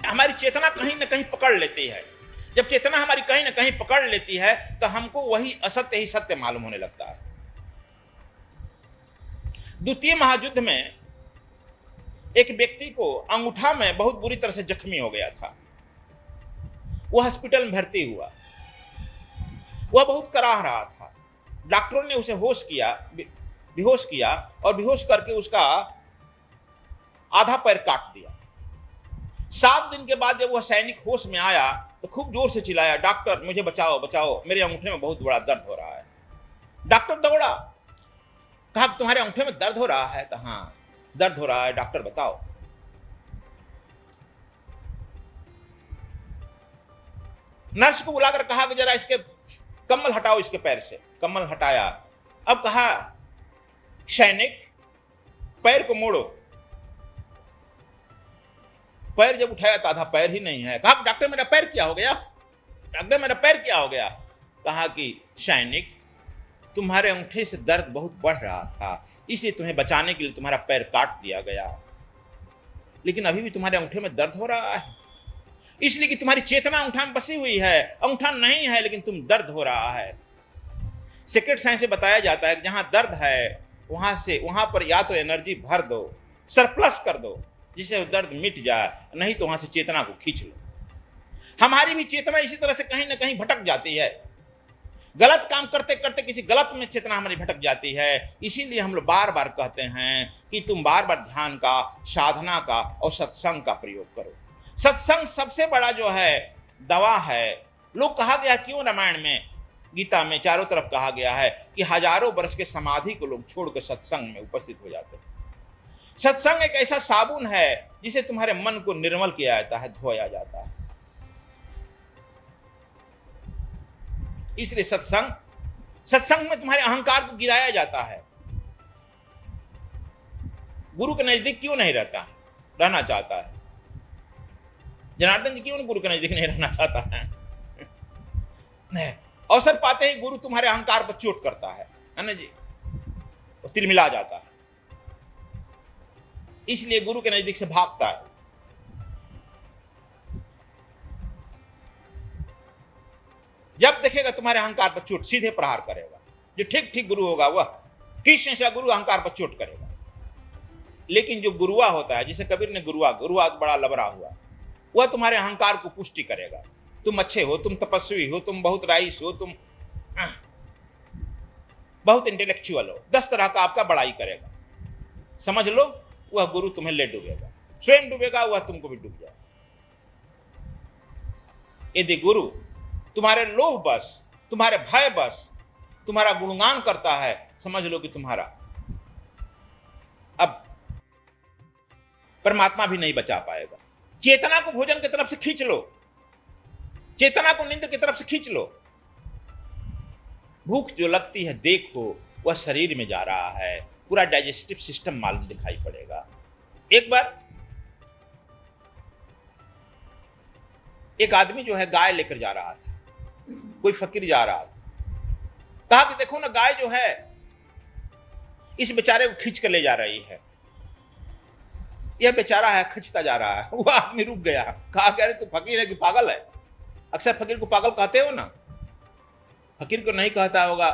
हमारी चेतना कहीं ना कहीं पकड़ लेती है। जब चेतना हमारी कहीं ना कहीं पकड़ लेती है तो हमको वही असत्य ही सत्य मालूम होने लगता है। द्वितीय महायुद्ध में एक व्यक्ति को अंगूठा में बहुत बुरी तरह से जख्मी हो गया था। वह हॉस्पिटल में भर्ती हुआ। वह बहुत कराह रहा था। डॉक्टरों ने उसे बेहोश किया और बेहोश करके उसका आधा पैर काट दिया। 7 दिन के बाद जब वह सैनिक होश में आया तो खूब जोर से चिल्लाया, डॉक्टर मुझे बचाओ बचाओ, मेरे अंगूठे में बहुत बड़ा दर्द हो रहा है। डॉक्टर दौड़ा, कहा तुम्हारे अंगूठे में दर्द हो रहा है? तो हाँ दर्द हो रहा है, डॉक्टर बताओ। नर्स को बुलाकर कहा कि जरा इसके कम्बल हटाओ, इसके पैर से। कम्बल हटाया। अब कहा सैनिक पैर को मोड़ो। पैर जब उठाया तो आधा पैर ही नहीं है। कहा डॉक्टर मेरा पैर क्या हो गया? डॉक्टर मेरा पैर क्या हो गया? कहा कि सैनिक तुम्हारे अंगूठे से दर्द बहुत बढ़ रहा था, इसलिए तुम्हें बचाने के लिए तुम्हारा पैर काट दिया गया, लेकिन अभी भी तुम्हारे अंगूठे में दर्द हो रहा है, इसलिए कि तुम्हारी चेतना अंगूठा में बसी हुई है। अंगूठा नहीं है लेकिन तुम दर्द हो रहा है। सीक्रेट साइंस में बताया जाता है कि जहां दर्द है वहां पर या तो एनर्जी भर दो, सरप्लस कर दो, जिससे दर्द मिट जाए, नहीं तो वहां से चेतना को खींच लो। हमारी भी चेतना इसी तरह से कहीं ना कहीं भटक जाती है। गलत काम करते करते किसी गलत में चेतना हमारी भटक जाती है। इसीलिए हम लोग बार बार कहते हैं कि तुम बार बार ध्यान का, साधना का और सत्संग का प्रयोग करो। सत्संग सबसे बड़ा जो है दवा है। लोग कहा गया क्यों रामायण में, गीता में चारों तरफ कहा गया है कि हजारों वर्ष के समाधि को लोग छोड़कर सत्संग में उपस्थित हो जाते हैं। सत्संग एक ऐसा साबुन है जिसे तुम्हारे मन को निर्मल किया जाता है, धोया जाता है। इसलिए सत्संग में तुम्हारे अहंकार को गिराया जाता है। गुरु के नजदीक क्यों नहीं रहना चाहता है? जनार्दन जी क्यों गुरु के नजदीक नहीं रहना चाहता है? नहीं, अवसर पाते ही गुरु तुम्हारे अहंकार पर चोट करता है ना जी, वो तिलमिला जाता है। इसलिए गुरु के नजदीक से भागता है। जब देखेगा तुम्हारे अहंकार पर चोट, सीधे प्रहार करेगा। जो ठीक ठीक गुरु होगा वह कृष्ण सा गुरु अहंकार पर चोट करेगा। लेकिन जो गुरुआ होता है, जिसे कबीर ने गुरुआ बड़ा लबरा हुआ, वह तुम्हारे अहंकार को पुष्टि करेगा। तुम अच्छे हो, तुम तपस्वी हो, तुम बहुत राइस हो, तुम बहुत इंटेलेक्चुअल हो, 10 तरह का आपका बड़ाई करेगा। समझ लो वह गुरु तुम्हें ले डूबेगा, स्वयं डूबेगा, वह तुमको भी डूब जाएगा। यदि गुरु तुम्हारे लोभ बस, तुम्हारे भय बस तुम्हारा गुणगान करता है, समझ लो कि तुम्हारा अब परमात्मा भी नहीं बचा पाएगा। चेतना को भोजन की तरफ से खींच लो, चेतना को नींद की तरफ से खींच लो। भूख जो लगती है देखो, वह शरीर में जा रहा है, पूरा डाइजेस्टिव सिस्टम मालूम दिखाई पड़ेगा। एक बार एक आदमी जो है गाय लेकर जा रहा था, कोई फकीर जा रहा था, कहा कि देखो ना गाय जो है इस बेचारे को खींच कर ले जा रही है, यह बेचारा है खींचता जा रहा है। वह आदमी रुक गया, कहा कि अरे तू फकीर है कि पागल है? अक्सर फकीर को पागल कहते हो ना, फकीर को नहीं कहता होगा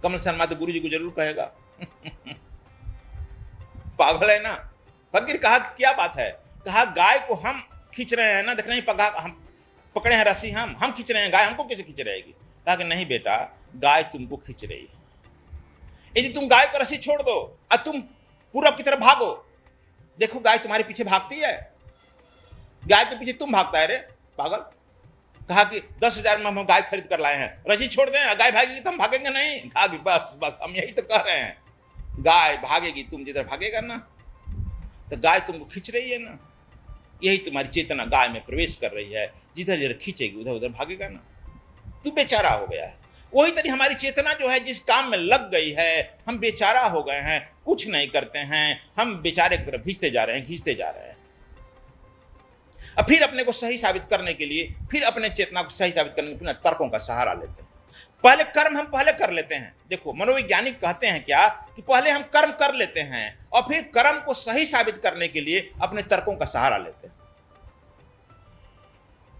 कमल शर्मा तो गुरु जी को जरूर कहेगा पागल है ना। फकीर कहा क्या बात है? कहा गाय को हम खींच रहे हैं ना, देख नहीं पगा, हम पकड़े हैं रस्सी, हम खींच रहे हैं, गाय हमको कैसे खींच रहेगी? कहा कि नहीं बेटा, गाय तुमको खींच रही है। यदि तुम गाय को रस्सी छोड़ दो और तुम पूरब की तरफ भागो, देखो गाय तुम्हारे पीछे भागती है, गाय के पीछे तुम भागता है रे पागल। कहा कि 10,000 में हम गाय खरीद कर लाए हैं, रस्सी छोड़ दें, गाय भागेगी तो हम भागेंगे नहीं। कहा कि बस हम यही तो कह रहे हैं, गाय भागेगी, तुम जिधर भागेगा ना, तो गाय तुमको खींच रही है ना, यही तुम्हारी चेतना गाय में प्रवेश कर रही है, जिधर जिधर खींचेगी उधर उधर भागेगा ना, तू बेचारा हो गया है। वही तरी हमारी चेतना जो है जिस काम में लग गई है, हम बेचारा हो गए हैं, कुछ नहीं करते हैं, हम बेचारे की तरफ खींचते जा रहे हैं। अब फिर अपने को सही साबित करने के लिए, फिर अपने चेतना को सही साबित करने के लिए तर्कों का सहारा लेते हैं। पहले कर्म हम पहले कर लेते हैं। देखो मनोवैज्ञानिक कहते हैं क्या कि पहले हम कर्म कर लेते हैं और फिर कर्म को सही साबित करने के लिए अपने तर्कों का सहारा लेते हैं।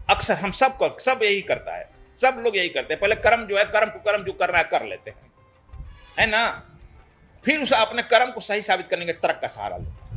अक्सर हम सब यही करता है, सब लोग यही करते हैं। पहले कर्म जो है, कर्म जो करना है कर लेते हैं, है ना, फिर उस अपने कर्म को सही साबित करने के तर्क का सहारा लेते हैं।